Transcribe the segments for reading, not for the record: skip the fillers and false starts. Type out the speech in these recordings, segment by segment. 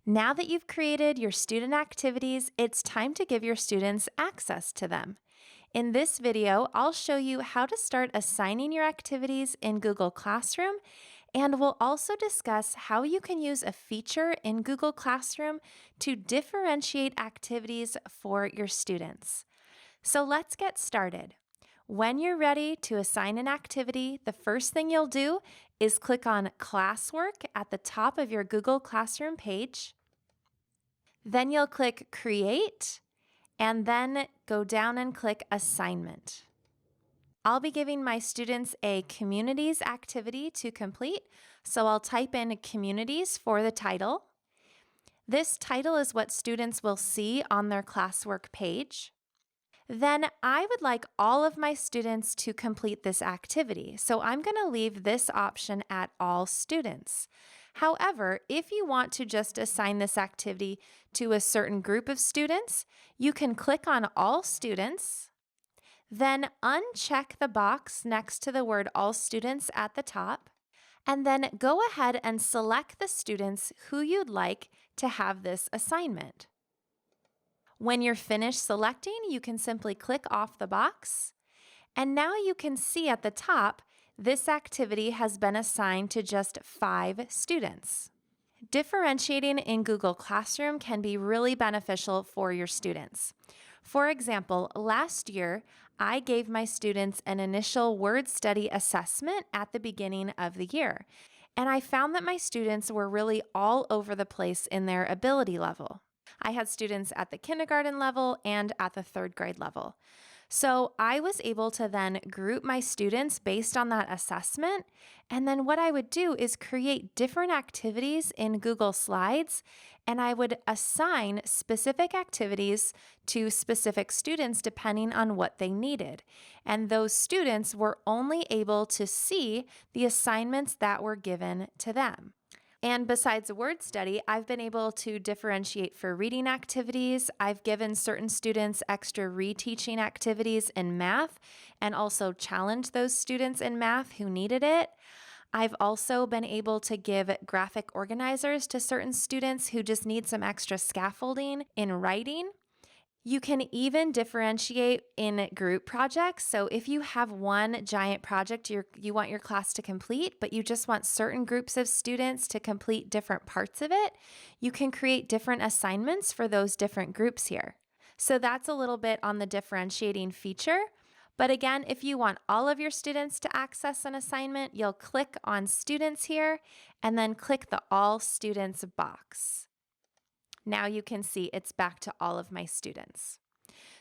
Now that you've created your student activities, it's time to give your students access to them. In this video, I'll show you how to start assigning your activities in Google Classroom, and we'll also discuss how you can use a feature in Google Classroom to differentiate activities for your students. So let's get started. When you're ready to assign an activity, the first thing you'll do is click on Classwork at the top of your Google Classroom page. Then you'll click Create, and then go down and click Assignment. I'll be giving my students a Communities activity to complete, so I'll type in Communities for the title. This title is what students will see on their classwork page. Then I would like all of my students to complete this activity, so I'm going to leave this option at all students. However, if you want to just assign this activity to a certain group of students, you can click on All Students, then uncheck the box next to the word All Students at the top, and then go ahead and select the students who you'd like to have this assignment. When you're finished selecting, you can simply click off the box, and now you can see at the top this activity has been assigned to just 5 students. Differentiating in Google Classroom can be really beneficial for your students. For example, last year, I gave my students an initial word study assessment at the beginning of the year, and I found that my students were really all over the place in their ability level. I had students at the kindergarten level and at the 3rd grade level. So I was able to then group my students based on that assessment. And then what I would do is create different activities in Google Slides, and I would assign specific activities to specific students depending on what they needed. And those students were only able to see the assignments that were given to them. And besides word study, I've been able to differentiate for reading activities. I've given certain students extra reteaching activities in math and also challenged those students in math who needed it. I've also been able to give graphic organizers to certain students who just need some extra scaffolding in writing. You can even differentiate in group projects. So if you have one giant project you want your class to complete, but you just want certain groups of students to complete different parts of it, you can create different assignments for those different groups here. So that's a little bit on the differentiating feature. But again, if you want all of your students to access an assignment, you'll click on Students here and then click the All Students box. Now you can see it's back to all of my students.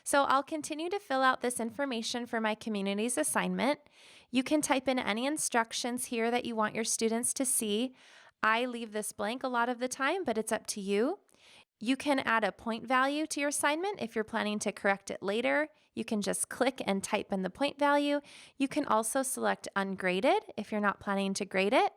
So I'll continue to fill out this information for my communities assignment. You can type in any instructions here that you want your students to see. I leave this blank a lot of the time, but it's up to you. You can add a point value to your assignment if you're planning to correct it later. You can just click and type in the point value. You can also select ungraded if you're not planning to grade it.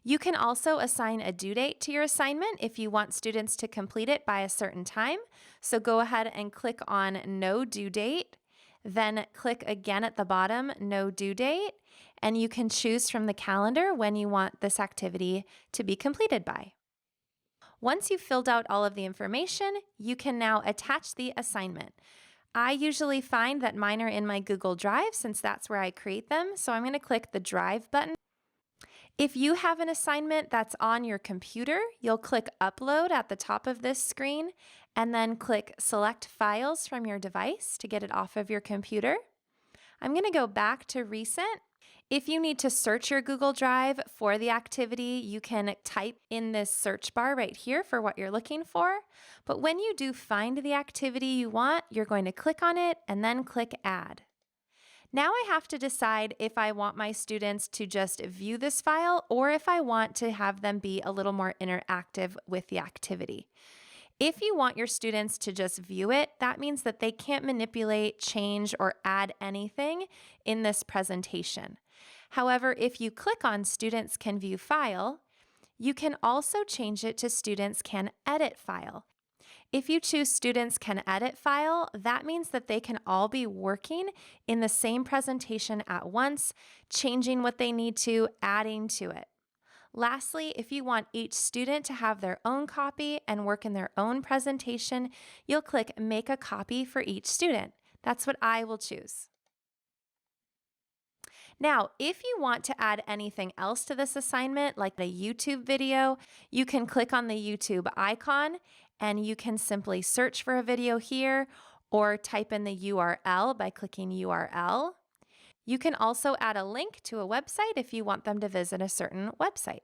You can also assign a due date to your assignment if you want students to complete it by a certain time. So go ahead and click on No Due Date, then click again at the bottom, No Due Date, and you can choose from the calendar when you want this activity to be completed by. Once you've filled out all of the information, you can now attach the assignment. I usually find that mine are in my Google Drive since that's where I create them, so I'm going to click the Drive button. If you have an assignment that's on your computer, you'll click Upload at the top of this screen and then click Select Files from your device to get it off of your computer. I'm going to go back to Recent. If you need to search your Google Drive for the activity, you can type in this search bar right here for what you're looking for. But when you do find the activity you want, you're going to click on it and then click Add. Now I have to decide if I want my students to just view this file or if I want to have them be a little more interactive with the activity. If you want your students to just view it, that means that they can't manipulate, change, or add anything in this presentation. However, if you click on Students Can View File, you can also change it to Students Can Edit File. If you choose Students Can Edit File, that means that they can all be working in the same presentation at once, changing what they need to, adding to it. Lastly, if you want each student to have their own copy and work in their own presentation, you'll click Make a Copy for each student. That's what I will choose. Now, if you want to add anything else to this assignment, like a YouTube video, you can click on the YouTube icon and you can simply search for a video here or type in the URL by clicking URL. You can also add a link to a website if you want them to visit a certain website.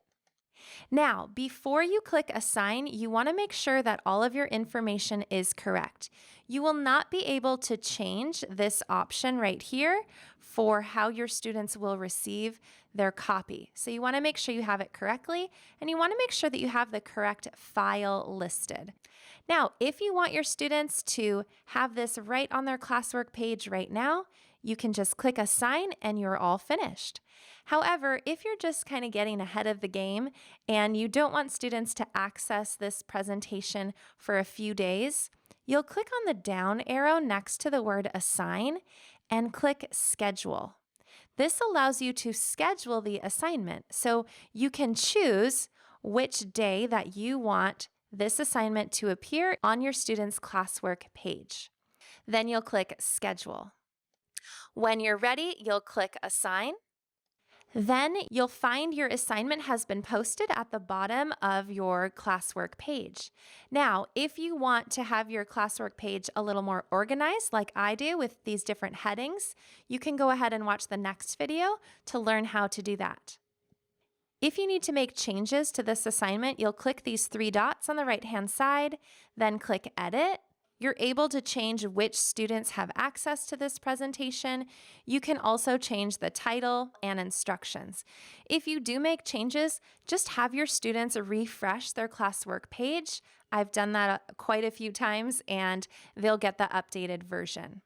Now, before you click Assign, you want to make sure that all of your information is correct. You will not be able to change this option right here for how your students will receive their copy. So you want to make sure you have it correctly, and you want to make sure that you have the correct file listed. Now, if you want your students to have this right on their classwork page right now, you can just click Assign and you're all finished. However, if you're just kind of getting ahead of the game and you don't want students to access this presentation for a few days, you'll click on the down arrow next to the word Assign and click Schedule. This allows you to schedule the assignment, so you can choose which day that you want this assignment to appear on your student's classwork page. Then you'll click Schedule. When you're ready, you'll click Assign. Then you'll find your assignment has been posted at the bottom of your classwork page. Now, if you want to have your classwork page a little more organized like I do with these different headings, you can go ahead and watch the next video to learn how to do that. If you need to make changes to this assignment, you'll click these three dots on the right-hand side, then click Edit. You're able to change which students have access to this presentation. You can also change the title and instructions. If you do make changes, just have your students refresh their classwork page. I've done that quite a few times and they'll get the updated version.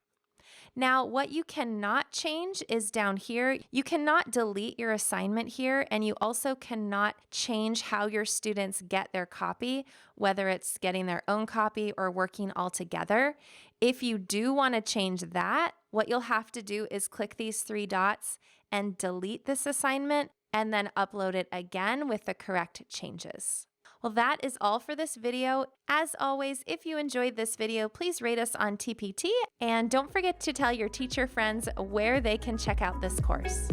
Now, what you cannot change is down here. You cannot delete your assignment here, and you also cannot change how your students get their copy, whether it's getting their own copy or working all together. If you do want to change that, what you'll have to do is click these three dots and delete this assignment and then upload it again with the correct changes. Well, that is all for this video. As always, if you enjoyed this video, please rate us on TPT and don't forget to tell your teacher friends where they can check out this course.